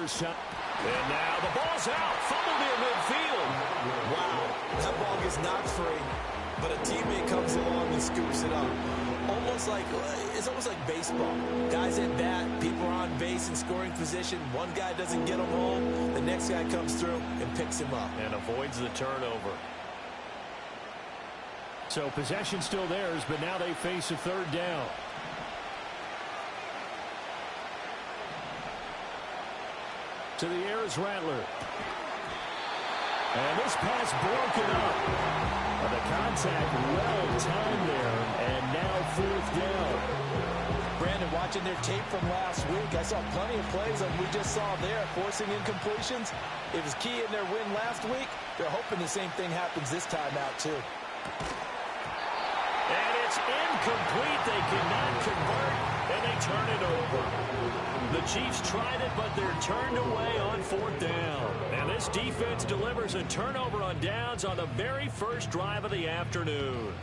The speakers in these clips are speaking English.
first time. And now the ball's out. Fumbled near midfield. Wow, that ball gets knocked free, but a teammate comes along and scoops it up. It's almost like baseball. Guys at bat, people are on base in scoring position. One guy doesn't get him home. The next guy comes through and picks him up. And avoids the turnover. So possession still theirs, but now they face a third down. To the air is Rattler. And this pass broken up. The contact well timed there, and now fourth down. Brandon, watching their tape from last week, I saw plenty of plays like we just saw there, forcing incompletions. It was key in their win last week. They're hoping the same thing happens this time out, too. And it's incomplete. They cannot convert, and they turn it over. The Chiefs tried it, but they're turned away on fourth down. And this defense delivers a turnover on downs on the very first drive of the afternoon.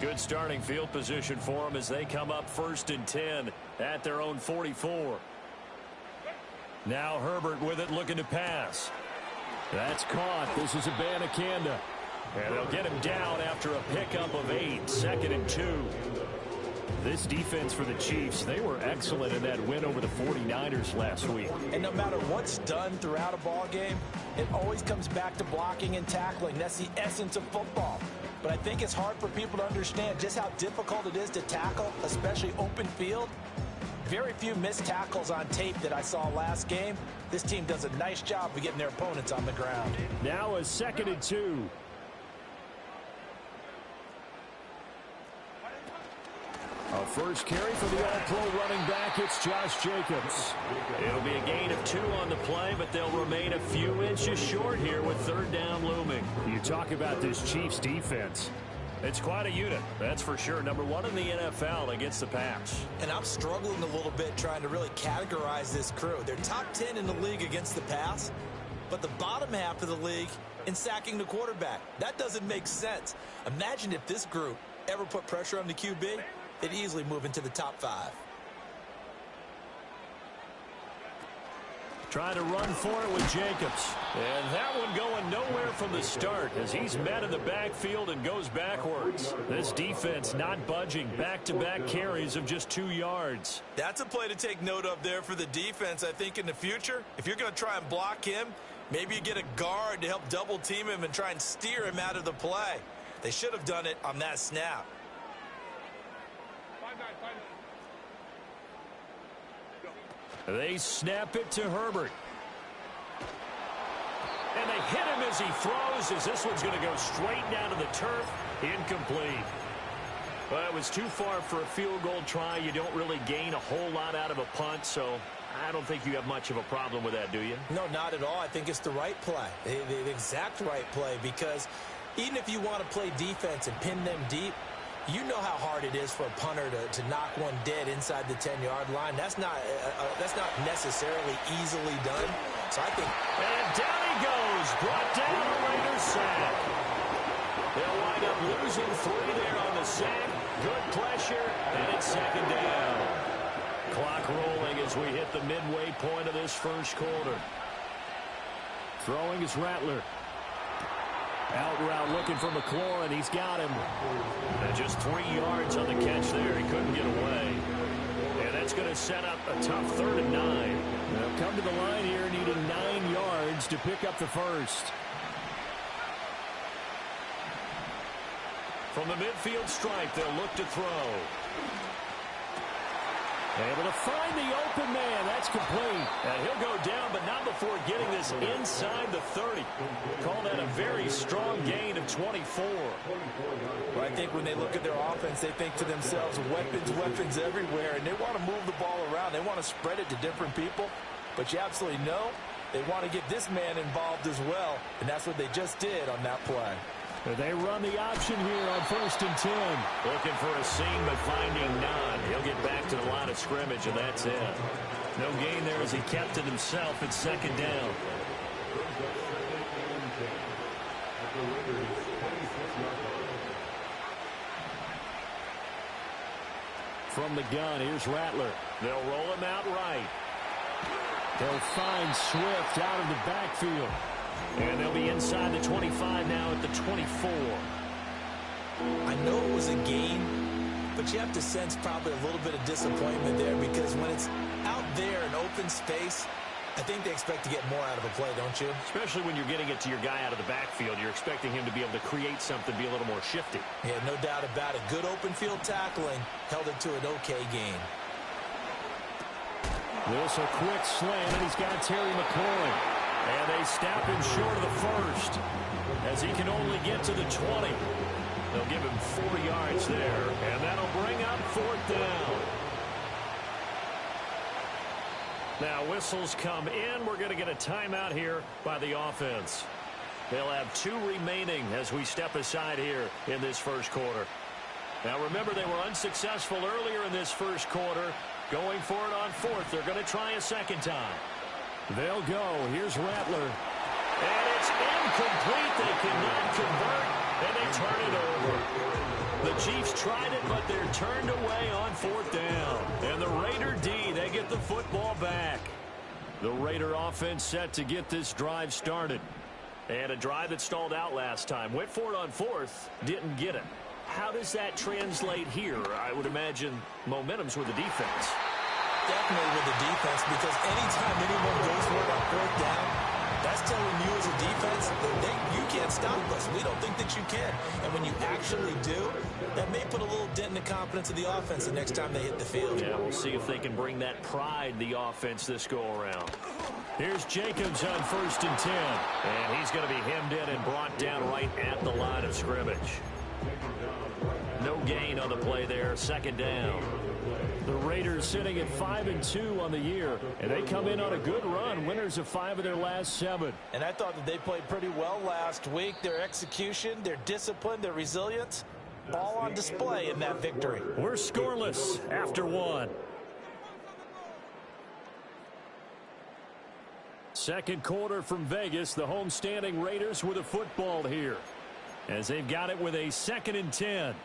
Good starting field position for them as they come up 1st and 10 at their own 44. Now Herbert with it, looking to pass. That's caught. This is Abanikanda. And they'll get him down after a pickup of 8, 2nd and 2. This defense for the Chiefs, they were excellent in that win over the 49ers last week. And no matter what's done throughout a ball game, it always comes back to blocking and tackling. That's the essence of football. But I think it's hard for people to understand just how difficult it is to tackle, especially open field. Very few missed tackles on tape that I saw last game. This team does a nice job of getting their opponents on the ground. Now a 2nd and 2. A first carry for the all-pro running back. It's Josh Jacobs. It'll be a gain of 2 on the play, but they'll remain a few inches short here with third down looming. You talk about this Chiefs defense. It's quite a unit, that's for sure. Number 1 in the NFL against the pass. And I'm struggling a little bit trying to really categorize this crew. They're top 10 in the league against the pass, but the bottom half of the league in sacking the quarterback. That doesn't make sense. Imagine if this group ever put pressure on the QB, they'd easily move into the top 5. Trying to run for it with Jacobs. And that one going nowhere from the start as he's met in the backfield and goes backwards. This defense not budging. Back-to-back carries of just 2 yards. That's a play to take note of there for the defense. I think in the future, if you're going to try and block him, maybe you get a guard to help double-team him and try and steer him out of the play. They should have done it on that snap. They snap it to Herbert. And they hit him as he throws, as this one's going to go straight down to the turf. Incomplete. Well, it was too far for a field goal try. You don't really gain a whole lot out of a punt, so I don't think you have much of a problem with that, do you? No, not at all. I think it's the right play, the exact right play, because even if you want to play defense and pin them deep, you know how hard it is for a punter to knock one dead inside the 10-yard line. That's not necessarily easily done. So I think. And down he goes, brought down a Raiders sack. They'll wind up losing 3 there on the sack. Good pressure, and it's 2nd down. Clock rolling as we hit the midway point of this first quarter. Throwing is Rattler. Out route looking for McLaurin. He's got him. And just 3 yards on the catch there. He couldn't get away. And that's going to set up a tough 3rd and 9. They'll come to the line here needing 9 yards to pick up the first. From the midfield stripe, they'll look to throw. Able to find the open man. That's complete. And he'll go down, but not before getting this inside the 30. Call that a very strong gain of 24. Well, I think when they look at their offense, they think to themselves, weapons everywhere, and they want to move the ball around. They want to spread it to different people. But you absolutely know they want to get this man involved as well, and that's what they just did on that play. They run the option here on 1st and 10. Looking for a seam, but finding none. He'll get back to the line of scrimmage, and that's it. No gain there as he kept it himself at 2nd down. From the gun, here's Rattler. They'll roll him out right. They'll find Swift out of the backfield. And they'll be inside the 25 now at the 24. I know it was a gain, but you have to sense probably a little bit of disappointment there, because when it's out there in open space, I think they expect to get more out of a play, don't you? Especially when you're getting it to your guy out of the backfield. You're expecting him to be able to create something, be a little more shifty. Yeah, no doubt about it. Good open field tackling held it to an okay gain. This a quick slant, and he's got Terry McLaurin. And they stop him short of the first, as he can only get to the 20. They'll give him 4 yards there, and that'll bring up 4th down. Now whistles come in. We're going to get a timeout here by the offense. They'll have 2 remaining as we step aside here in this first quarter. Now remember, they were unsuccessful earlier in this first quarter. Going for it on 4th. They're going to try a second time. They'll go. Here's Rattler. And it's incomplete. They cannot convert, and they turn it over. The Chiefs tried it, but they're turned away on 4th down. And the Raider D, they get the football back. The Raider offense set to get this drive started. And a drive that stalled out last time. Went for it on 4th, didn't get it. How does that translate here? I would imagine momentum's with the defense. Definitely with the defense, because anytime anyone goes for it on 4th down, that's telling you as a defense that you can't stop us. We don't think that you can. And when you actually do, that may put a little dent in the confidence of the offense the next time they hit the field. Yeah, we'll see if they can bring that pride, the offense, this go-around. Here's Jacobs on 1st and 10. And he's going to be hemmed in and brought down right at the line of scrimmage. No gain on the play there. 2nd down. The Raiders sitting at 5-2 on the year, and they come in on a good run, winners of 5 of their last 7. And I thought that they played pretty well last week. Their execution, their discipline, their resilience, all on display in that victory. We're scoreless after 1. Second quarter from Vegas. The homestanding Raiders with a football here, as they've got it with a 2nd and 10.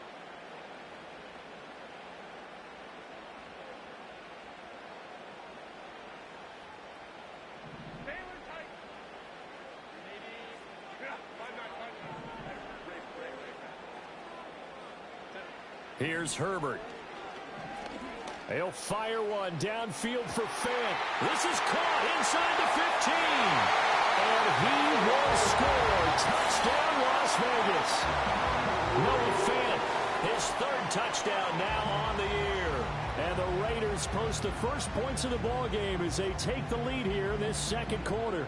Here's Herbert. They'll fire one downfield for Fant. This is caught inside the 15. And he will score. Touchdown, Las Vegas. Noah Fant, his 3rd touchdown now on the year. And the Raiders post the first points of the ball game as they take the lead here in this second quarter.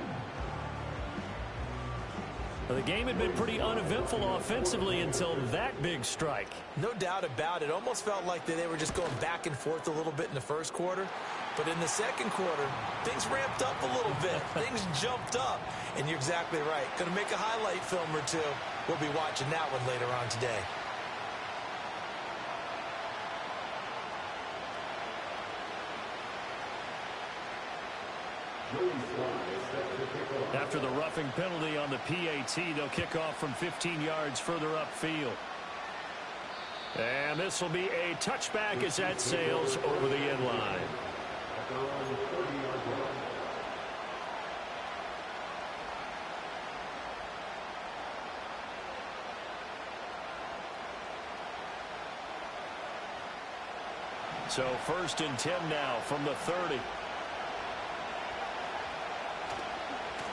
The game had been pretty uneventful offensively until that big strike. No doubt about it. Almost felt like they were just going back and forth a little bit in the first quarter. But in the second quarter, things ramped up a little bit. Things jumped up. And you're exactly right. Going to make a highlight film or 2. We'll be watching that one later on today. After the roughing penalty on the PAT, they'll kick off from 15 yards further upfield. And this will be a touchback as that sails over the end line. So 1st and 10 now from the 30.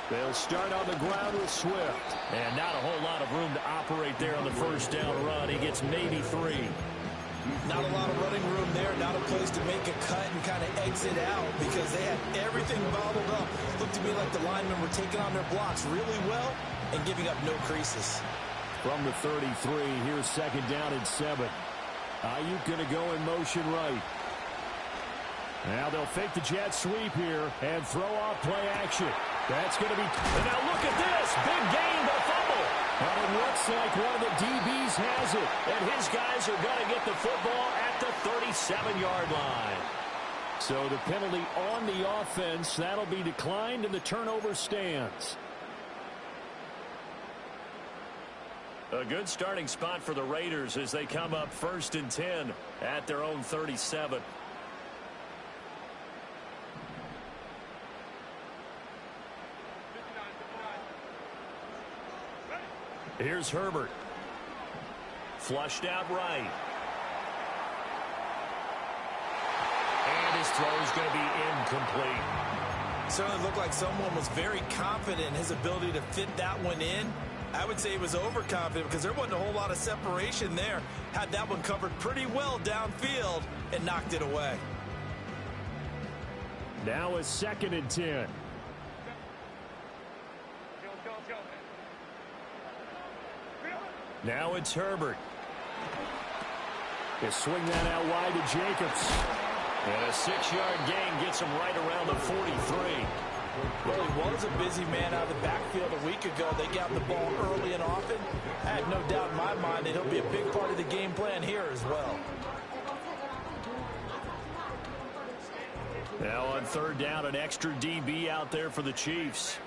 They'll start on the ground with Swift. And not a whole lot of room to operate there on the first down run. He gets maybe 3. Not a lot of running room there. Not a place to make a cut and kind of exit out, because they had everything bottled up. Looked to me like the linemen were taking on their blocks really well and giving up no creases. From the 33, here's 2nd down and 7. Ayuk going to go in motion right. Now they'll fake the jet sweep here and throw off play action. That's going to be... And now look at this. Big gain, but a fumble. And it looks like one of the DBs has it. And his guys are going to get the football at the 37-yard line. So the penalty on the offense, that'll be declined, and the turnover stands. A good starting spot for the Raiders as they come up 1st and 10 at their own 37. Here's Herbert. Flushed out right. And his throw is going to be incomplete. Certainly looked like someone was very confident in his ability to fit that one in. I would say he was overconfident because there wasn't a whole lot of separation there. Had that one covered pretty well downfield and knocked it away. Now a 2nd and 10. Now it's Herbert. He'll swing that out wide to Jacobs. And a 6-yard gain gets him right around the 43. Well, he was a busy man out of the backfield a week ago. They got the ball early and often. I have no doubt in my mind that he'll be a big part of the game plan here as well. Now on 3rd down, an extra DB out there for the Chiefs.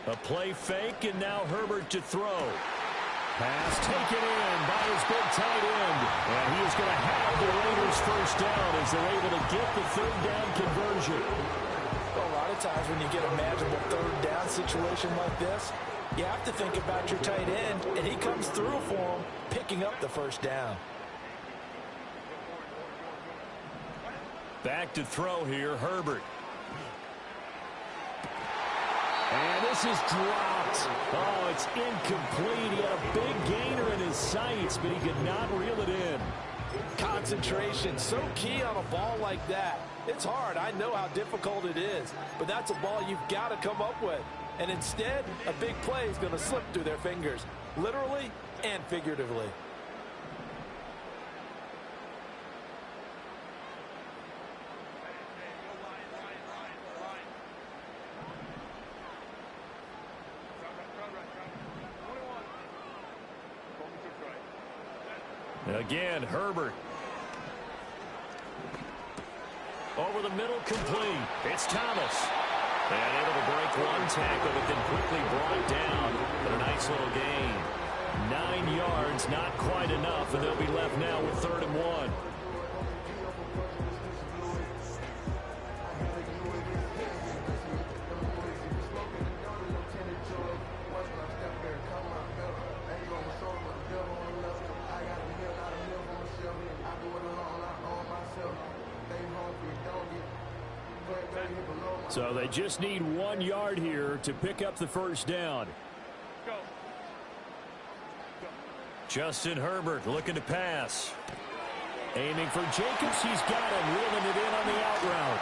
A play fake, and now Herbert to throw. Pass taken in by his big tight end. And he is going to have the Raiders 1st down as they're able to get the 3rd down conversion. Well, a lot of times when you get a manageable 3rd down situation like this, you have to think about your tight end, and he comes through for him, picking up the 1st down. Back to throw here, Herbert. And this is dropped. Oh, it's incomplete. He had a big gainer in his sights, but he could not reel it in. Concentration, so key on a ball like that. It's hard. I know how difficult it is, but that's a ball you've got to come up with. And instead, a big play is going to slip through their fingers, literally and figuratively. Again, Herbert. Over the middle, complete. It's Thomas. And able to break one tackle, but then quickly brought down. But a nice little gain. 9 yards, not quite enough, and they'll be left now with 3rd and 1. So they just need 1 yard here to pick up the 1st down. Justin Herbert looking to pass. Aiming for Jacobs. He's got him. Reeling it in on the out route.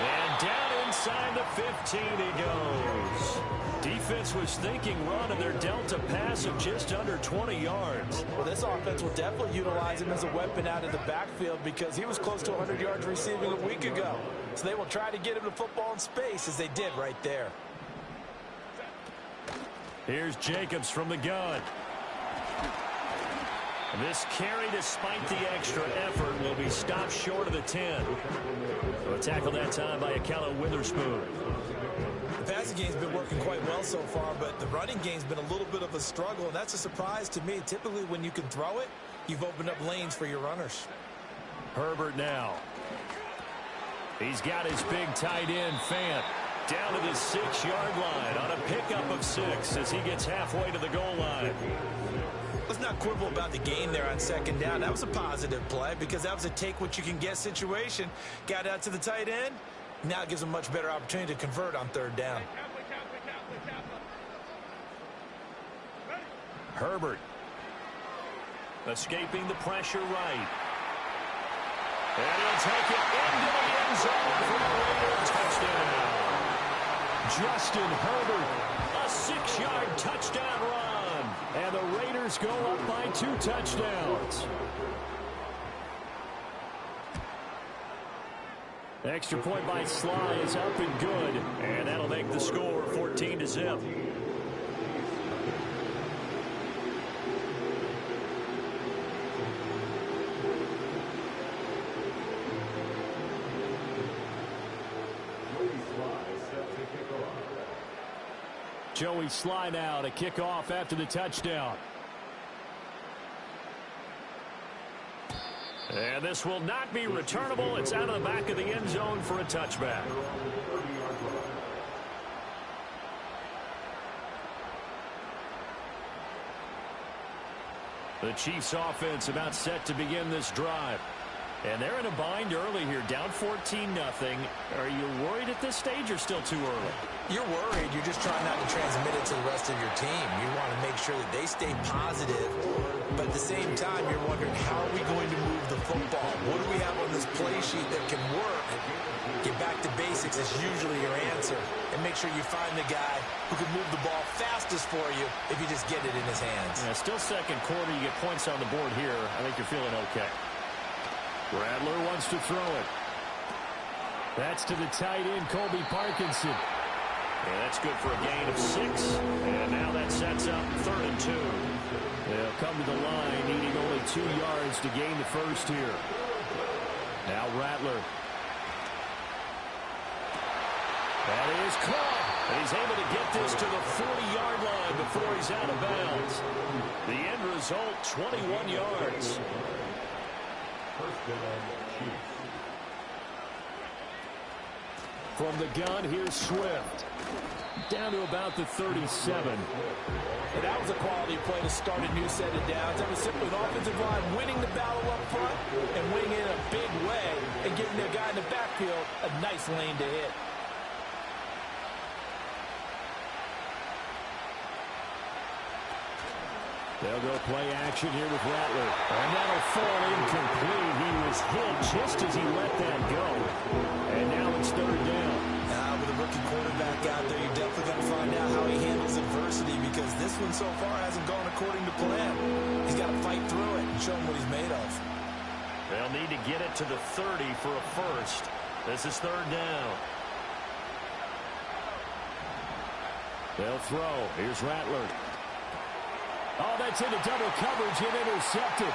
And down inside the 15 he goes. Defense was thinking run, and they're dealt a pass of just under 20 yards. Well, this offense will definitely utilize him as a weapon out of the backfield because he was close to 100 yards receiving a week ago. So they will try to get him the football in space as they did right there. Here's Jacobs from the gun. This carry, despite the extra effort, will be stopped short of the 10. So a tackle that time by Akello Witherspoon. The passing game's been working quite well so far, but the running game's been a little bit of a struggle, and that's a surprise to me. Typically, when you can throw it, you've opened up lanes for your runners. Herbert now. He's got his big tight end, Fant, down to the 6-yard line on a pickup of 6 as he gets halfway to the goal line. Let's not quibble about the gain there on 2nd down. That was a positive play because that was a take-what-you-can-get situation. Got out to the tight end. Now it gives them a much better opportunity to convert on 3rd down. Herbert escaping the pressure right. And he'll take it into the end zone for a Raider touchdown. Justin Herbert, a 6-yard touchdown run. And the Raiders go up by 2 touchdowns. Extra point by Sly is up and good. And that'll make the score 14-0. Joey Sly now to kick off after the touchdown. And this will not be returnable. It's out of the back of the end zone for a touchback. The Chiefs offense about set to begin this drive. And they're in a bind early here, down 14-0. Are you worried at this stage or still too early? You're worried. You're just trying not to transmit it to the rest of your team. You want to make sure that they stay positive. But at the same time, you're wondering, how are we going to move the football? What do we have on this play sheet that can work? Get back to basics is usually your answer. And make sure you find the guy who can move the ball fastest for you if you just get it in his hands. Yeah, still second quarter. You get points on the board here. I think you're feeling okay. Rattler wants to throw it. That's to the tight end, Colby Parkinson. And that's good for a gain of 6. And now that sets up 3rd and 2. They'll come to the line, needing only 2 yards to gain the first here. Now Rattler. That is caught. And he's able to get this to the 40-yard line before he's out of bounds. The end result, 21 yards. From the gun, here's Swift. Down to about the 37. And that was a quality play to start a new set of downs. That was simply an offensive line winning the battle up front and winning it in a big way and giving their guy in the backfield a nice lane to hit. They'll go play action here with Rattler. And that'll fall incomplete. He was hit just as he let that go. And now it's 3rd down. With a rookie quarterback out there, you're definitely going to find out how he handles adversity, because this one so far hasn't gone according to plan. He's got to fight through it and show him what he's made of. They'll need to get it to the 30 for a first. This is 3rd down. They'll throw. Here's Rattler. Oh, that's into double coverage and intercepted.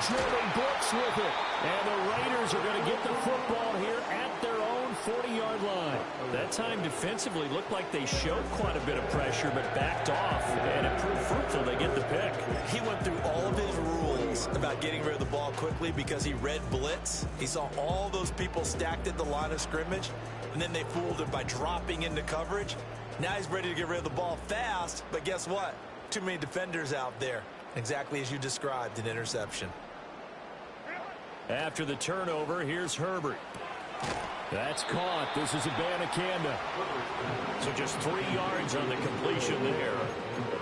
Jordan Brooks with it. And the Raiders are going to get the football here at their own 40-yard line. That time defensively looked like they showed quite a bit of pressure but backed off, and it proved fruitful. They get the pick. He went through all of his rules about getting rid of the ball quickly because he read blitz. He saw all those people stacked at the line of scrimmage, and then they fooled him by dropping into coverage. Now he's ready to get rid of the ball fast, but guess what? Too many defenders out there. Exactly as you described, an interception. After the turnover, here's Herbert. That's caught. This is Abanikanda. So just 3 yards on the completion there.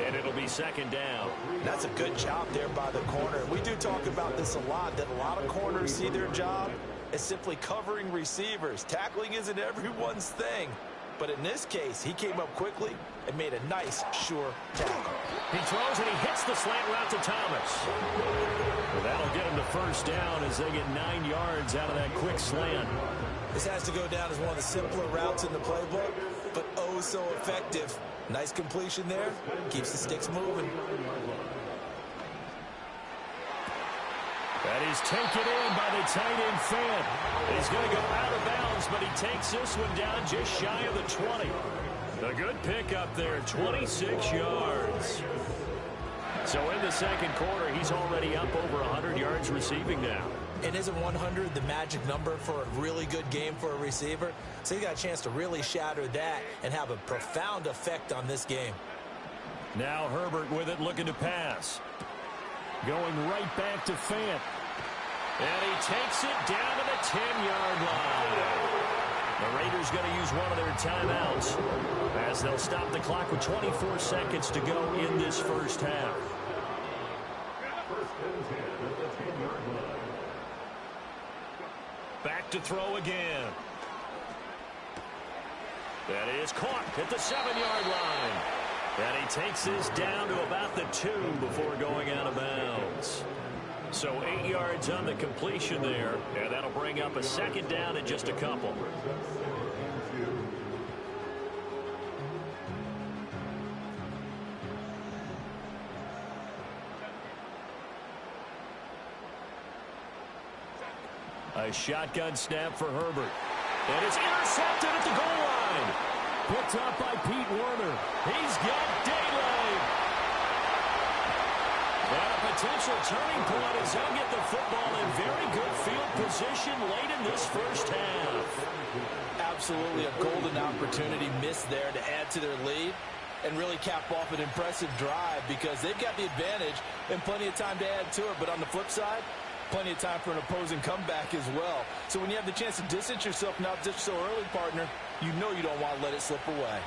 And it'll be 2nd down. That's a good job there by the corner. We do talk about this a lot, that a lot of corners see their job as simply covering receivers. Tackling isn't everyone's thing. But in this case, he came up quickly and made a nice, sure tackle. He throws and he hits the slant route to Thomas. Well, that'll get him to 1st down as they get 9 yards out of that quick slant. This has to go down as one of the simpler routes in the playbook, but oh so effective. Nice completion there. Keeps the sticks moving. That is taken in by the tight end Fant. He's going to go out of bounds, but he takes this one down just shy of the 20. A good pickup there, 26 yards. So in the 2nd quarter, he's already up over 100 yards receiving now. And isn't 100 the magic number for a really good game for a receiver? So he got a chance to really shatter that and have a profound effect on this game. Now Herbert with it, looking to pass. Going right back to Fant. And he takes it down to the 10-yard line. The Raiders going to use one of their timeouts as they'll stop the clock with 24 seconds to go in this first half. Back to throw again. That is caught at the 7-yard line. And he takes this down to about the 2 before going out of bounds. So 8 yards on the completion there, and that'll bring up a 2nd down in just a couple. A shotgun snap for Herbert. And it's intercepted at the goal line. picked up by Pete Werner. He's got daylight. And a potential turning point as they'll get the football in very good field position late in this first half. Absolutely a golden opportunity missed there to add to their lead and really cap off an impressive drive because they've got the advantage and plenty of time to add to it. But on the flip side, plenty of time for an opposing comeback as well. So when you have the chance to distance yourself from opposition so early, partner, you know you don't want to let it slip away.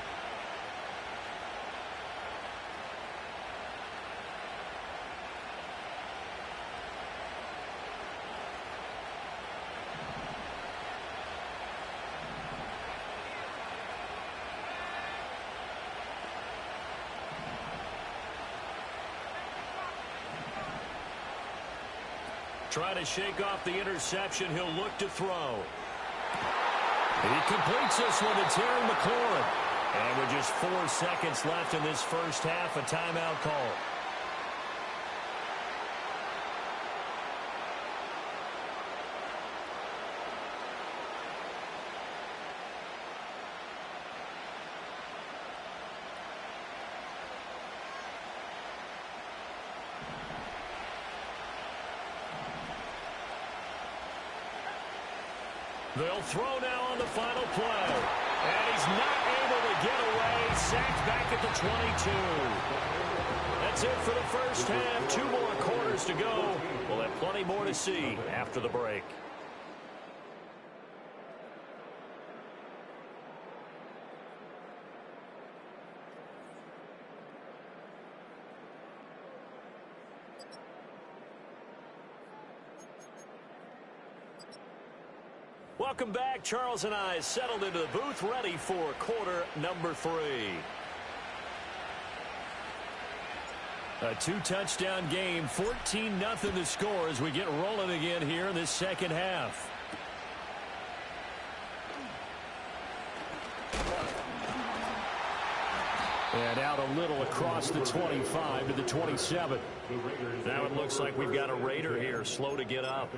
Trying to shake off the interception. He'll look to throw. He completes this one to Terry McLaurin. And with just 4 seconds left in this first half, a timeout call. They'll throw now on the final play. And he's not able to get away. Sacked back at the 22. That's it for the first half. 2 more quarters to go. We'll have plenty more to see after the break. Welcome back. Charles and I settled into the booth, ready for quarter number 3. A 2-touchdown game, 14-0 the score as we get rolling again here in this second half. And out a little across the 25 to the 27. Now it looks like we've got a Raider here, slow to get up.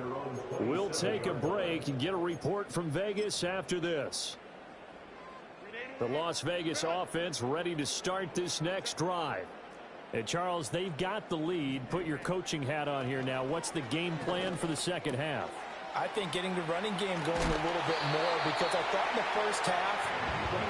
We'll take a break and get a report from Vegas after this. The Las Vegas offense ready to start this next drive. And Charles, they've got the lead. Put your coaching hat on here now. What's the game plan for the second half? I think getting the running game going a little bit more because I thought in the first half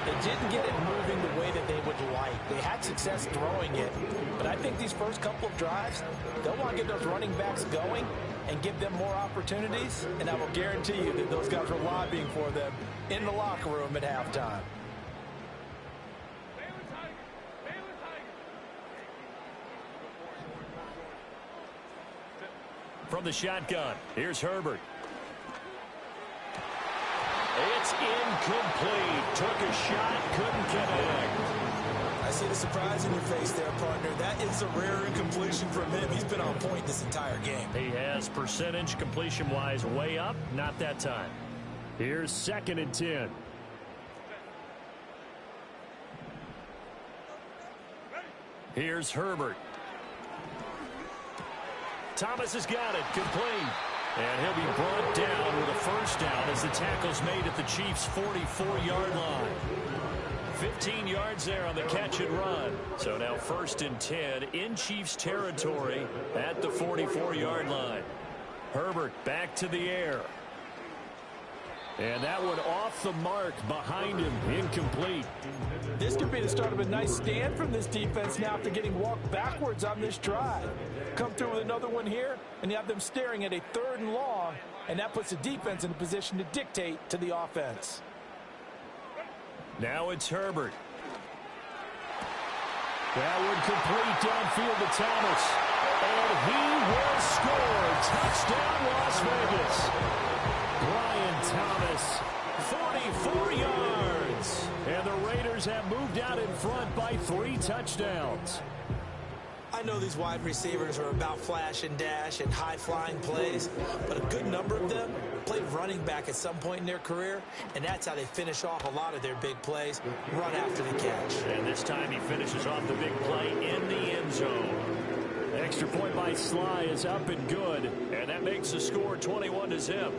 they didn't get it moving the way that they would like. They had success throwing it, but I think these first couple of drives, they'll want to get those running backs going and give them more opportunities, and I will guarantee you that those guys were lobbying for them in the locker room at halftime. From the shotgun, here's Herbert. It's incomplete. Took a shot, couldn't connect. I see the surprise in your face there, partner. That is a rare incompletion from him. He's been on point this entire game. He has percentage completion-wise way up, not that time. Here's 2nd and 10. Here's Herbert. Thomas has got it, complete. And he'll be brought down with a first down as the tackle's made at the Chiefs' 44-yard line. 15 yards there on the catch and run. So now 1st and 10 in Chiefs territory at the 44-yard line. Herbert back to the air. And that one off the mark behind him, incomplete. This could be the start of a nice stand from this defense now after getting walked backwards on this drive. Come through with another one here, and you have them staring at a 3rd and long, and that puts the defense in a position to dictate to the offense. Now it's Herbert. That one complete downfield to Thomas. And he will score. Touchdown, Las Vegas. Brian Thomas, 44 yards. And the Raiders have moved out in front by 3 touchdowns. I know these wide receivers are about flash and dash and high-flying plays, but a good number of them played running back at some point in their career, and that's how they finish off a lot of their big plays, run after the catch. And this time he finishes off the big play in the end zone. Extra point by Sly is up and good, and that makes the score 21-0.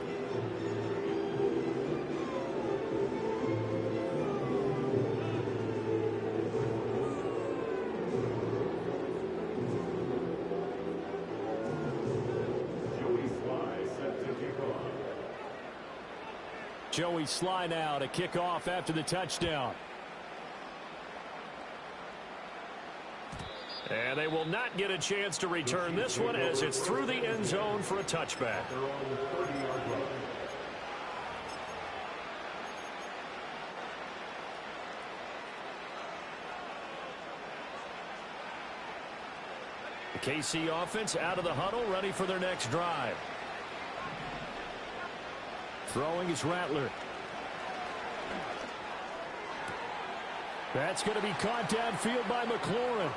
Joey Sly now to kick off after the touchdown. And they will not get a chance to return this one as it's through the end zone for a touchback. The KC offense out of the huddle, ready for their next drive. Throwing is Rattler. That's going to be caught downfield by McLaurin.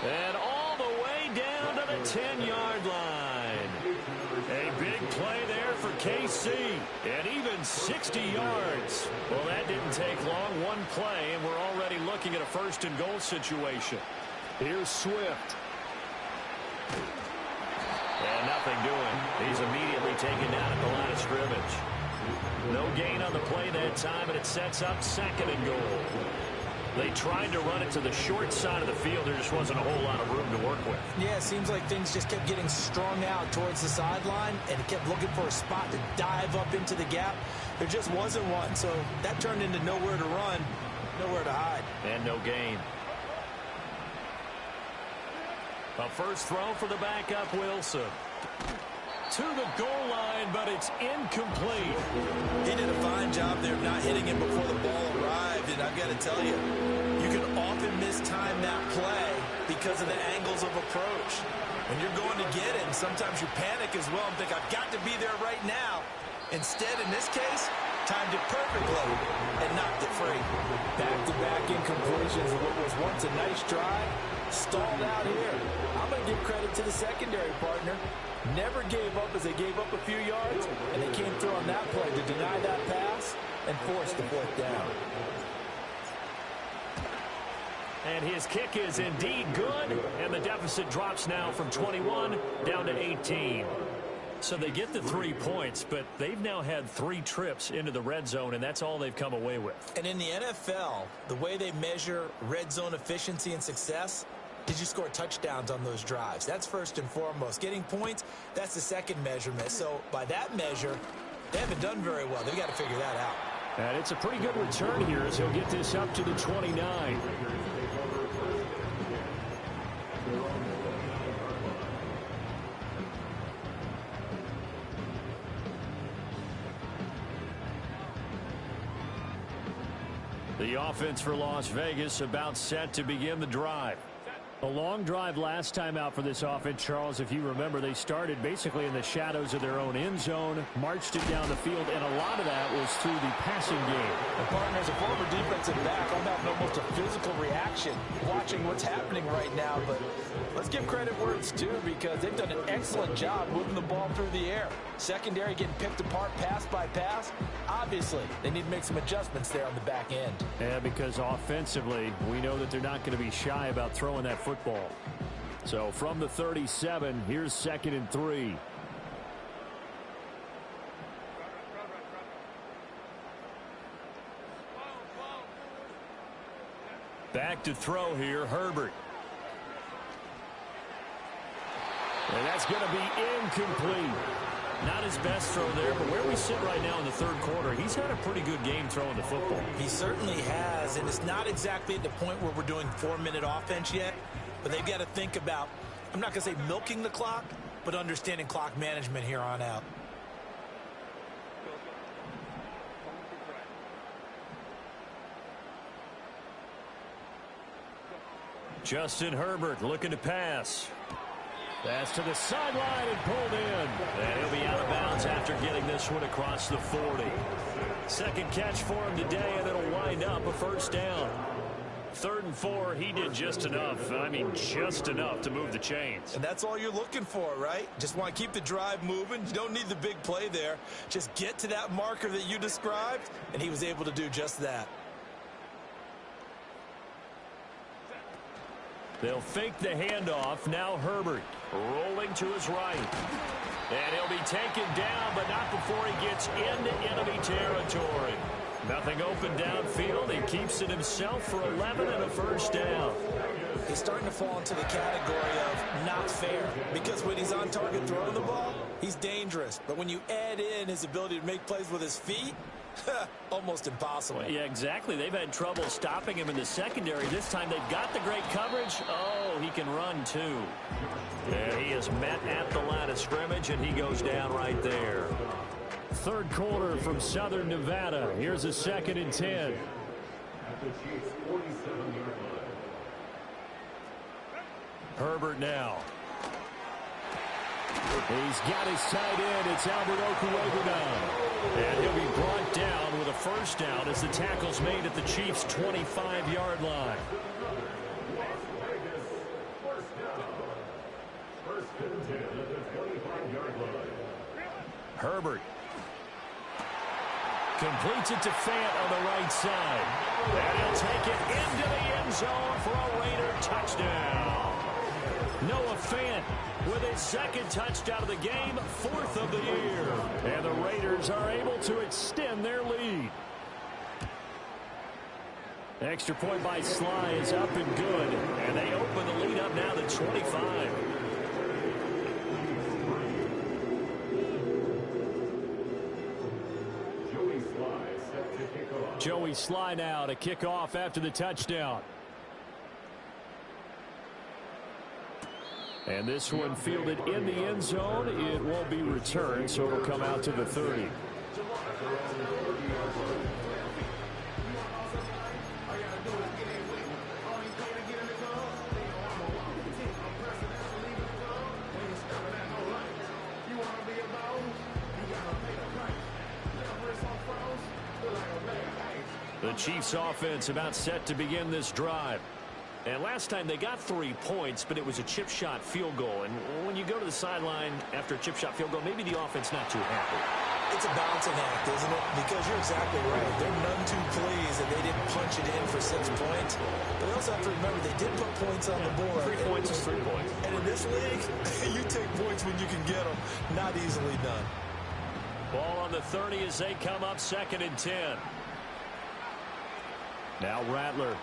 And all the way down to the 10-yard line. A big play there for KC. And even 60 yards. Well, that didn't take long. One play, and we're already looking at a first-and-goal situation. Here's Swift. And nothing doing. He's immediately taken down at the line of scrimmage. No gain on the play that time, and it sets up second and goal. They tried to run it to the short side of the field. There just wasn't a whole lot of room to work with. Yeah, it seems like things just kept getting strung out towards the sideline, and it kept looking for a spot to dive up into the gap. There just wasn't one, so that turned into nowhere to run, nowhere to hide. And no gain. A first throw for the backup, Wilson. To the goal line, but it's incomplete. He did a fine job there of not hitting him before the ball arrived, and I've got to tell you, you can often mistime that play because of the angles of approach. When you're going to get him, sometimes you panic as well and think, I've got to be there right now. Instead, in this case, timed it perfectly and knocked it free. Back-to-back incompletions of what was once a nice drive, stalled out here. I'm going to give credit to the secondary partner. Never gave up as they gave up a few yards, and they came through on that play to deny that pass and force the fourth down. And his kick is indeed good, and the deficit drops now from 21 down to 18. So they get the 3 points, but they've now had 3 trips into the red zone, and that's all they've come away with. And in the NFL, the way they measure red zone efficiency and success is you score touchdowns on those drives. That's first and foremost. Getting points, that's the second measurement. So by that measure, they haven't done very well. They've got to figure that out. And it's a pretty good return here as he'll get this up to the 29. The offense for Las Vegas about set to begin the drive. A long drive last time out for this offense, Charles. If you remember, they started basically in the shadows of their own end zone, marched it down the field, and a lot of that was through the passing game. And partner, as a former defensive back, I'm having almost a physical reaction watching what's happening right now. But let's give credit where it's due because they've done an excellent job moving the ball through the air. Secondary getting picked apart pass by pass. Obviously, they need to make some adjustments there on the back end. Yeah, because offensively, we know that they're not going to be shy about throwing that football. So from the 37, here's 2nd and 3. Back to throw here, Herbert. And that's going to be incomplete. Not his best throw there, but where we sit right now in the third quarter, he's had a pretty good game throwing the football. He certainly has, and it's not exactly at the point where we're doing 4-minute offense yet, but they've got to think about, I'm not going to say milking the clock, but understanding clock management here on out. Justin Herbert looking to pass. That's to the sideline and pulled in. And he'll be out of bounds after getting this one across the 40. Second catch for him today, and it'll wind up a first down. 3rd and 4, he did just enough. I mean, just enough to move the chains. And that's all you're looking for, right? Just want to keep the drive moving. You don't need the big play there. Just get to that marker that you described, and he was able to do just that. They'll fake the handoff. Now Herbert rolling to his right. And he'll be taken down, but not before he gets into enemy territory. Nothing open downfield. He keeps it himself for 11 and a first down. He's starting to fall into the category of not fair, because when he's on target throwing the ball, he's dangerous. But when you add in his ability to make plays with his feet, almost impossible. Well, yeah, exactly. They've had trouble stopping him in the secondary. This time they've got the great coverage. Oh, he can run too. And he is met at the line of scrimmage, and he goes down right there. Third quarter from Southern Nevada. Here's a 2nd and 10. Herbert now. He's got his tight end. It's Albert Okuwegu now. And he'll be brought down with a first down as the tackle's made at the Chiefs' 25-yard line. Herbert completes it to Fant on the right side. And he'll take it into the end zone for a Raider touchdown. Noah Fant with his 2nd touchdown of the game, 4th of the year. And the Raiders are able to extend their lead. Extra point by Sly is up and good. And they open the lead up now to 25. Joey Sly now to kick off after the touchdown. And this one fielded in the end zone. It won't be returned, so it'll come out to the 30. The Chiefs offense about set to begin this drive. And last time they got 3 points, but it was a chip shot field goal. And when you go to the sideline after a chip shot field goal, maybe the offense not too happy. It's a balancing act, isn't it? Because you're exactly right. They're none too pleased that they didn't punch it in for 6 points. But they also have to remember they did put points on the board. 3 points is 3 points. And in this league, you take points when you can get them. Not easily done. Ball on the 30 as they come up 2nd and 10. Now Rattler.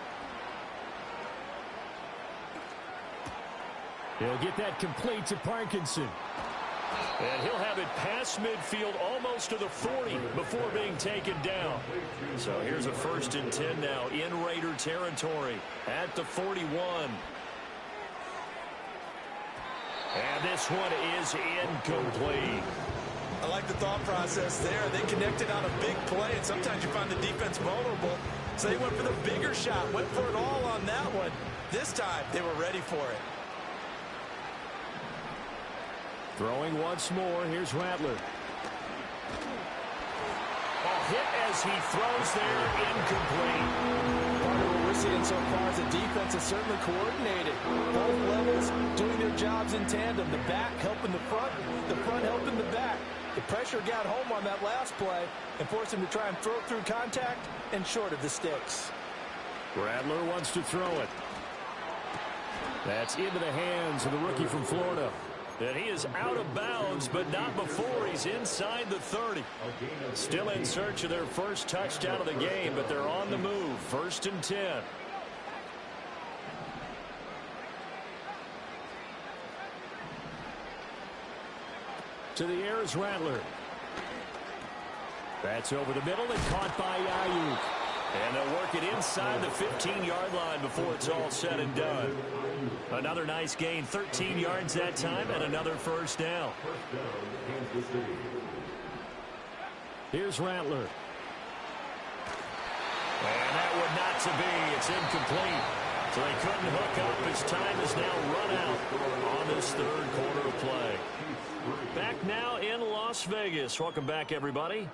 He'll get that complete to Parkinson. And he'll have it past midfield almost to the 40 before being taken down. So here's a 1st and 10 now in Raider territory at the 41. And this one is incomplete. I like the thought process there. They connected on a big play, and sometimes you find the defense vulnerable. So they went for the bigger shot, went for it all on that one. This time, they were ready for it. Throwing once more, here's Rattler. A hit as he throws there, incomplete. Part of what we're seeing so far is the defense is certainly coordinated. Both levels doing their jobs in tandem. The back helping the front helping the back. The pressure got home on that last play and forced him to try and throw through contact and short of the sticks. Rattler wants to throw it. That's into the hands of the rookie from Florida. And he is out of bounds, but not before he's inside the 30. Still in search of their first touchdown of the game, but they're on the move. 1st and 10. To the air is Rattler. That's over the middle and caught by Ayuk. And they'll work it inside the 15-yard line before it's all said and done. Another nice gain, 13 yards that time, and another first down. Here's Rattler. And that would not to be. It's incomplete. So they couldn't hook up. His time is now run out on this 3rd quarter of play. Back now in Las Vegas. Welcome back, everybody.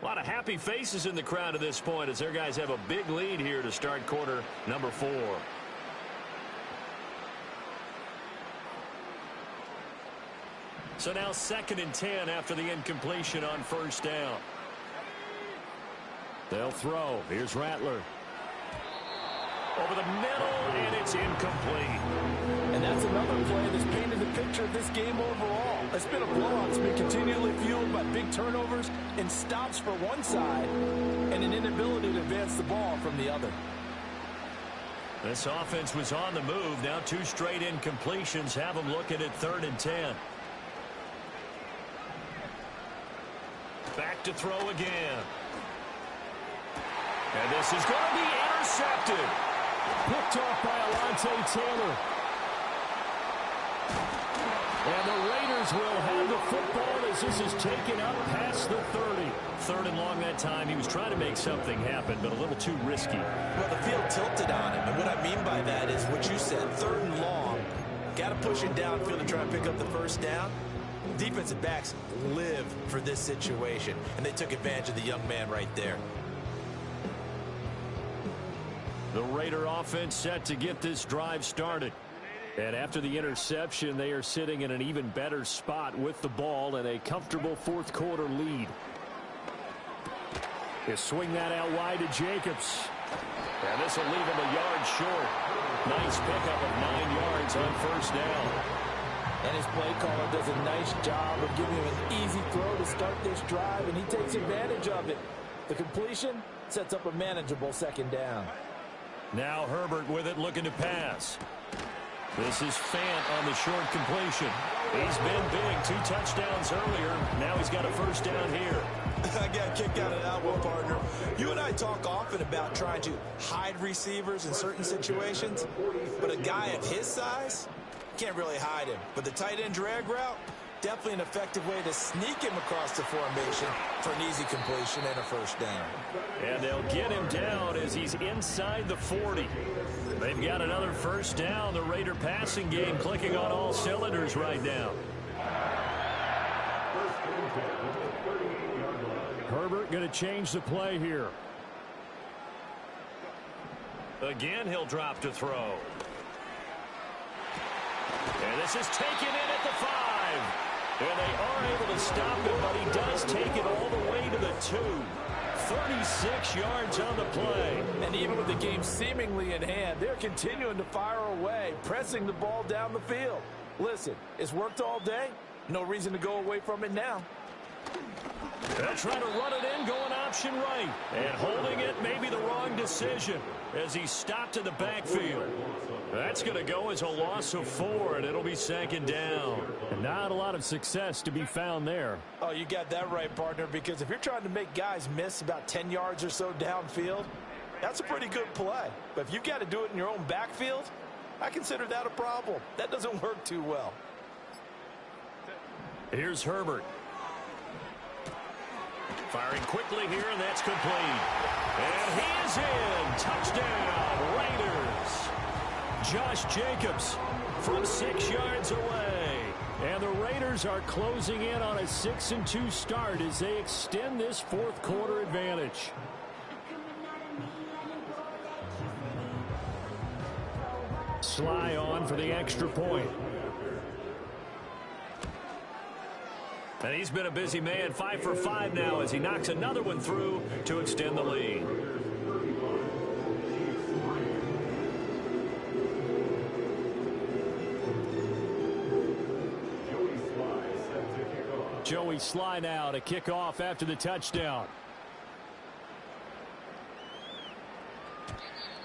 A lot of happy faces in the crowd at this point as their guys have a big lead here to start quarter number 4. So now 2nd and 10 after the incompletion on first down. They'll throw. Here's Rattler. Over the middle, and it's incomplete. And that's another play that's painted the picture of this game overall. It's been a blowout. It's been continually fueled by big turnovers and stops for one side and an inability to advance the ball from the other. This offense was on the move. Now 2 straight incompletions have them looking at 3rd and 10. Back to throw again. And this is going to be intercepted. Picked off by Alontae Taylor. And the Raiders will have the football as this is taken up past the 30. 3rd and long that time. He was trying to make something happen, but a little too risky. Well, the field tilted on him, and what I mean by that is what you said, 3rd and long. Got to push it downfield to try and pick up the first down. Defensive backs live for this situation, and they took advantage of the young man right there. The Raider offense set to get this drive started. And after the interception, they are sitting in an even better spot with the ball and a comfortable 4th quarter lead. They swing that out wide to Jacobs. And this will leave him a yard short. Nice pickup of 9 yards on 1st down. And his play caller does a nice job of giving him an easy throw to start this drive, and he takes advantage of it. The completion sets up a manageable 2nd down. Now Herbert with it, looking to pass. This is Fant on the short completion. He's been big. 2 touchdowns earlier. Now he's got a 1st down here. I got a kick out of that one, partner. You and I talk often about trying to hide receivers in certain situations, but a guy of his size can't really hide him. But the tight end drag route, definitely an effective way to sneak him across the formation for an easy completion and a 1st down. And they'll get him down as he's inside the 40. They've got another 1st down. The Raider passing game clicking on all cylinders right now. Herbert going to change the play here. Again, he'll drop to throw. And this is taken in at the 5. And they are able to stop it, but he does take it all the way to the 2. 36 yards on the play. And even with the game seemingly in hand, they're continuing to fire away, pressing the ball down the field. Listen, it's worked all day. No reason to go away from it now. They'll try to run it in, going option right. And holding it may be the wrong decision as he stopped in the backfield. That's going to go as a loss of 4, and it'll be 2nd down. And not a lot of success to be found there. Oh, you got that right, partner, because if you're trying to make guys miss about 10 yards or so downfield, that's a pretty good play. But if you've got to do it in your own backfield, I consider that a problem. That doesn't work too well. Here's Herbert. Firing quickly here, and that's complete. And he is in. Touchdown, Raiders. Josh Jacobs from 6 yards away. And the Raiders are closing in on a 6-2 start as they extend this 4th quarter advantage. Sly on for the extra point. And he's been a busy man, 5 for 5 now as he knocks another one through to extend the lead. Joey Sly now to kick off after the touchdown.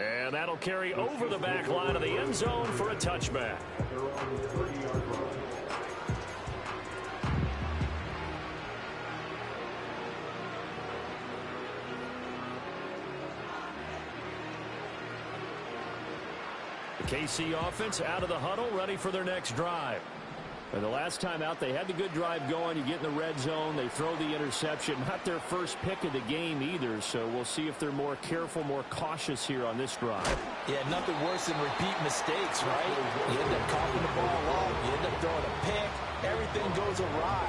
And that'll carry over the back line of the end zone for a touchback. The KC offense out of the huddle, ready for their next drive. And the last time out, they had the good drive going. You get in the red zone, they throw the interception. Not their first pick of the game either, so we'll see if they're more careful, more cautious here on this drive. Yeah, nothing worse than repeat mistakes, right? You end up coughing the ball off, you end up throwing a pick, everything goes awry.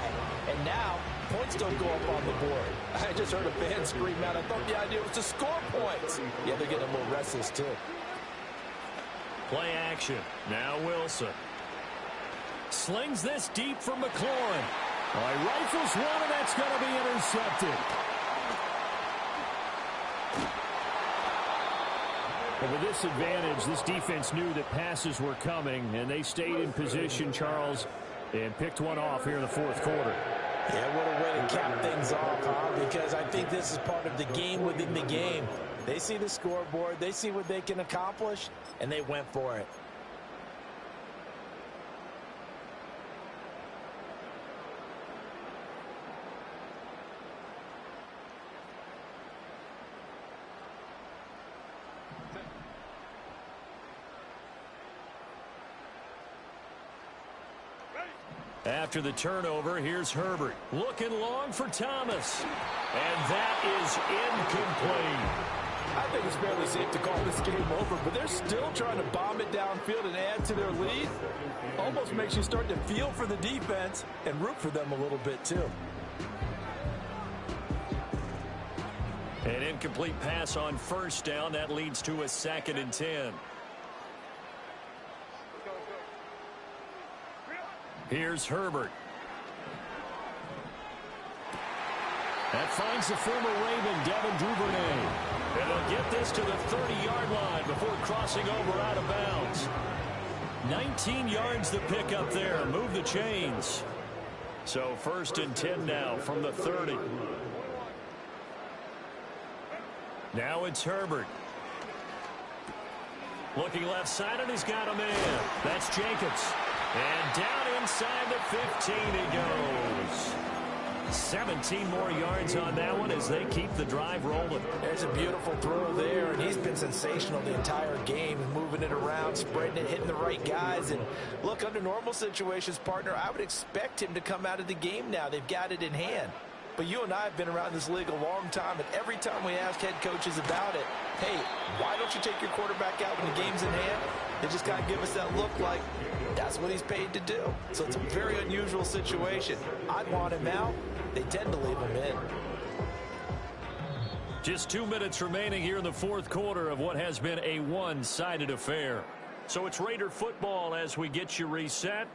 And now, points don't go up on the board. I just heard a fan scream out, I thought the idea was to score points. Yeah, they're getting a little restless too. Play action. Now Wilson. Slings this deep from McLaurin. Well, he rifles one, and that's going to be intercepted. And with this advantage, this defense knew that passes were coming, and they stayed in position, Charles, and picked one off here in the fourth quarter. Yeah, what a way to cap things off, huh? Because I think this is part of the game within the game. They see the scoreboard, they see what they can accomplish, and they went for it. After the turnover, here's Herbert. Looking long for Thomas. And that is incomplete. I think it's fairly safe to call this game over, but they're still trying to bomb it downfield and add to their lead. Almost makes you start to feel for the defense and root for them a little bit too. An incomplete pass on first down. That leads to a 2nd and 10. Here's Herbert. That finds the former Raven, Devin Duvernay. And they'll get this to the 30-yard line before crossing over out of bounds. 19 yards to pick up there. Move the chains. So 1st and 10 now from the 30. Now it's Herbert. Looking left side, and he's got a man. That's Jacobs. And down inside the 15 he goes. 17 more yards on that one as they keep the drive rolling. There's a beautiful throw there, and he's been sensational the entire game, moving it around, spreading it, hitting the right guys. And look, under normal situations, partner, I would expect him to come out of the game now. They've got it in hand. But you and I have been around this league a long time, and every time we ask head coaches about it, hey, why don't you take your quarterback out when the game's in hand? They just kind of give us that look like that's what he's paid to do. So it's a very unusual situation. I'd want him out. They tend to leave him in. Just 2 minutes remaining here in the fourth quarter of what has been a one-sided affair. So it's Raider football as we get you reset.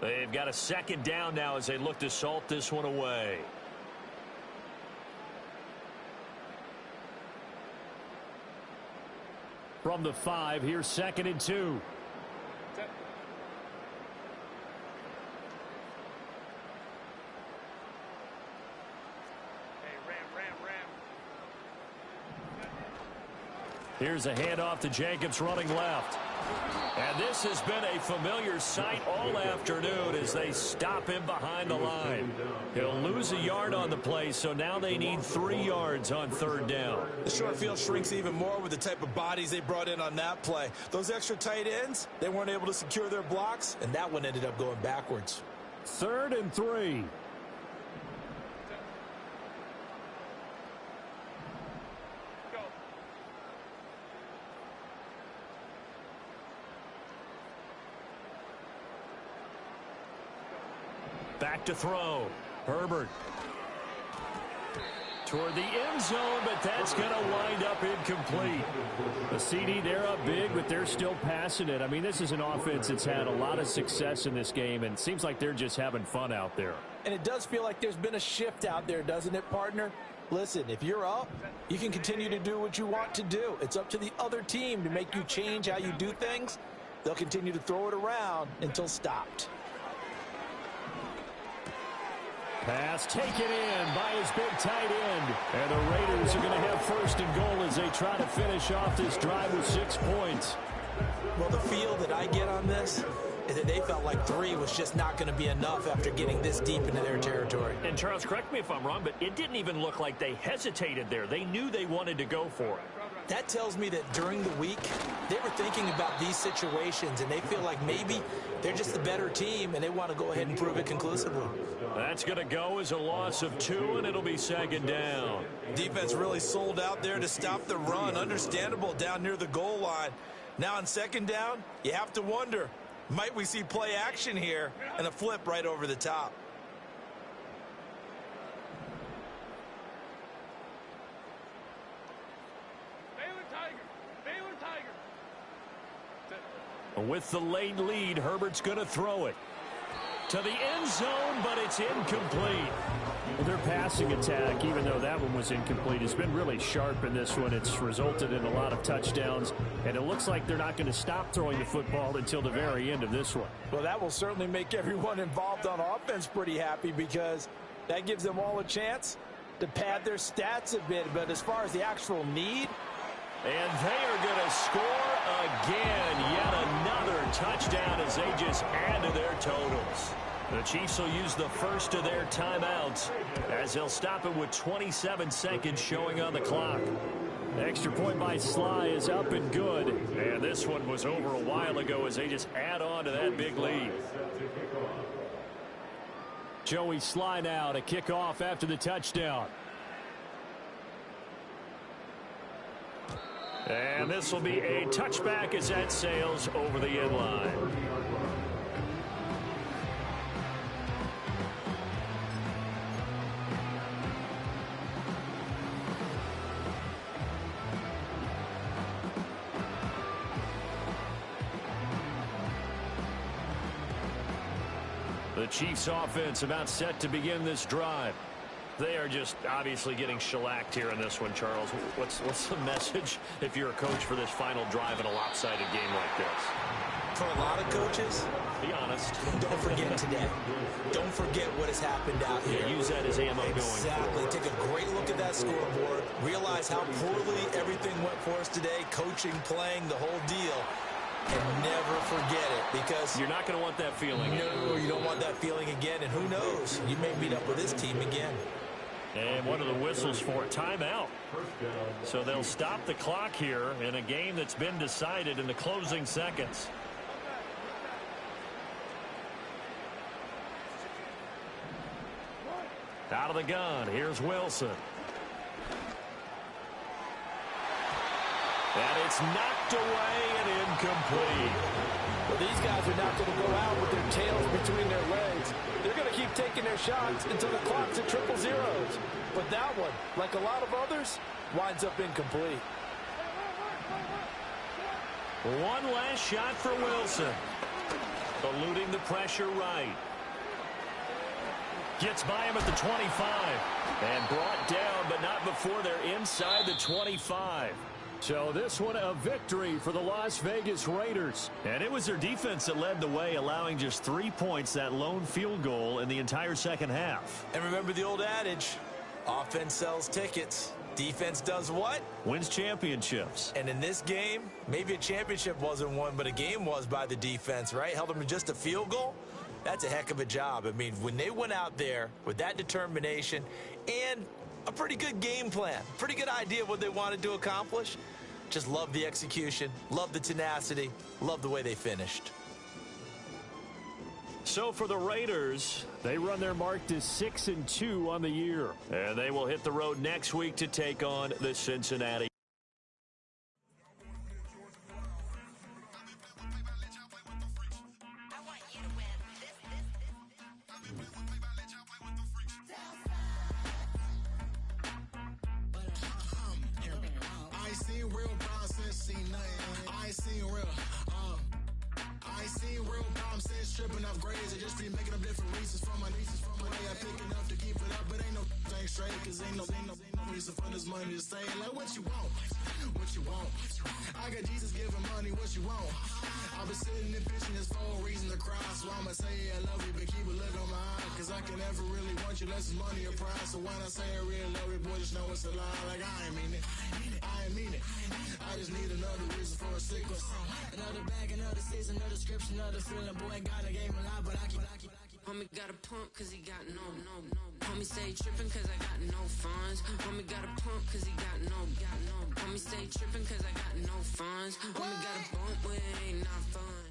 They've got a 2nd down now as they look to salt this one away. From the 5, here's 2nd and 2. Here's a handoff to Jacobs running left. And this has been a familiar sight all afternoon as they stop him behind the line. He'll lose a yard on the play, so now they need 3 yards on 3rd down. The short field shrinks even more with the type of bodies they brought in on that play. Those extra tight ends, they weren't able to secure their blocks, and that one ended up going backwards. 3rd and 3. Back to throw. Herbert. Toward the end zone, but that's going to wind up incomplete. The CD, they're up big, but they're still passing it. I mean, this is an offense that's had a lot of success in this game, and it seems like they're just having fun out there. And it does feel like there's been a shift out there, doesn't it, partner? Listen, if you're up, you can continue to do what you want to do. It's up to the other team to make you change how you do things. They'll continue to throw it around until stopped. Pass taken in by his big tight end. And the Raiders are going to have 1st and goal as they try to finish off this drive with 6 points. Well, the feel that I get on this is that they felt like 3 was just not going to be enough after getting this deep into their territory. And Charles, correct me if I'm wrong, but it didn't even look like they hesitated there. They knew they wanted to go for it. That tells me that during the week, they were thinking about these situations, and they feel like maybe they're just the better team, and they want to go ahead and prove it conclusively. That's going to go as a loss of 2, and it'll be 2nd down. Defense really sold out there to stop the run. Understandable down near the goal line. Now on 2nd down, you have to wonder, might we see play action here and a flip right over the top? With the late lead, Herbert's going to throw it. to the end zone, but it's incomplete. Their passing attack, even though that one was incomplete, has been really sharp in this one. It's resulted in a lot of touchdowns, and it looks like they're not going to stop throwing the football until the very end of this one. Well, that will certainly make everyone involved on offense pretty happy because that gives them all a chance to pad their stats a bit. But as far as the actual need, and they are going to score again. Yet another touchdown as they just add to their totals. The Chiefs will use the first of their timeouts as they'll stop it with 27 seconds showing on the clock. Extra point by Sly is up and good. And this one was over a while ago as they just add on to that big lead. Joey Sly now to kick off after the touchdown. And this will be a touchback as that sails over the end line. The Chiefs offense about set to begin this drive. They are just obviously getting shellacked here in this one, Charles. What's the message if you're a coach for this final drive in a lopsided game like this? for a lot of coaches, be honest, don't forget today. Don't forget what has happened out here. Yeah, use that as ammo going Exactly. Take a great look at that scoreboard. Realize how poorly everything went for us today. Coaching, playing, the whole deal. And never forget it, because you're not going to want that feeling. No, you don't want that feeling again. And who knows? You may meet up with this team again. And what are the whistles for? Timeout. So they'll stop the clock here in a game that's been decided in the closing seconds. Out of the gun, here's Wilson. And it's knocked away and incomplete. Well, these guys are not going to go out with their tails between their legs. They're going to keep taking their shots until the clock's at triple zeros. But that one, like a lot of others, winds up incomplete. One last shot for Wilson. Eluding the pressure right. Gets by him at the 25. And brought down, but not before they're inside the 25. So this one a victory for the Las Vegas Raiders. And it was their defense that led the way, allowing just 3 points, that lone field goal in the entire second half. And remember the old adage, offense sells tickets. Defense does what? Wins championships. And in this game, maybe a championship wasn't won, but a game was by the defense, right? Held them to just a field goal. That's a heck of a job. I mean, when they went out there with that determination and a pretty good game plan, pretty good idea of what they wanted to accomplish, just love the execution, love the tenacity, love the way they finished. So for the Raiders, they run their mark to 6-2 on the year. And they will hit the road next week to take on the Cincinnati. Tripping off grades, I just be making up different reasons for my nieces. From my day I pick enough to keep it up, but ain't no thing straight, cause ain't no reason for this money to stay. Like what you want, what you want. I got Jesus giving money, what you want. I've been sitting and pitching this for a reason to cry, so I'ma say I love you, but keep a look on my eye, cause I can never really want you unless it's money or pride. So when I say I really love you, boy, just know it's a lie. Like I ain't mean it, I ain't mean it. I just need another reason for a sickness. Another bag, another season, another description, another feeling. Boy, got a game a lot, but I keep. Homie got a pump cause he got no. Homie stay tripping cause I got no funds. Homie got a pump cause he got no. Homie stay tripping cause I got no funds. Homie got a bump when it ain't not fun.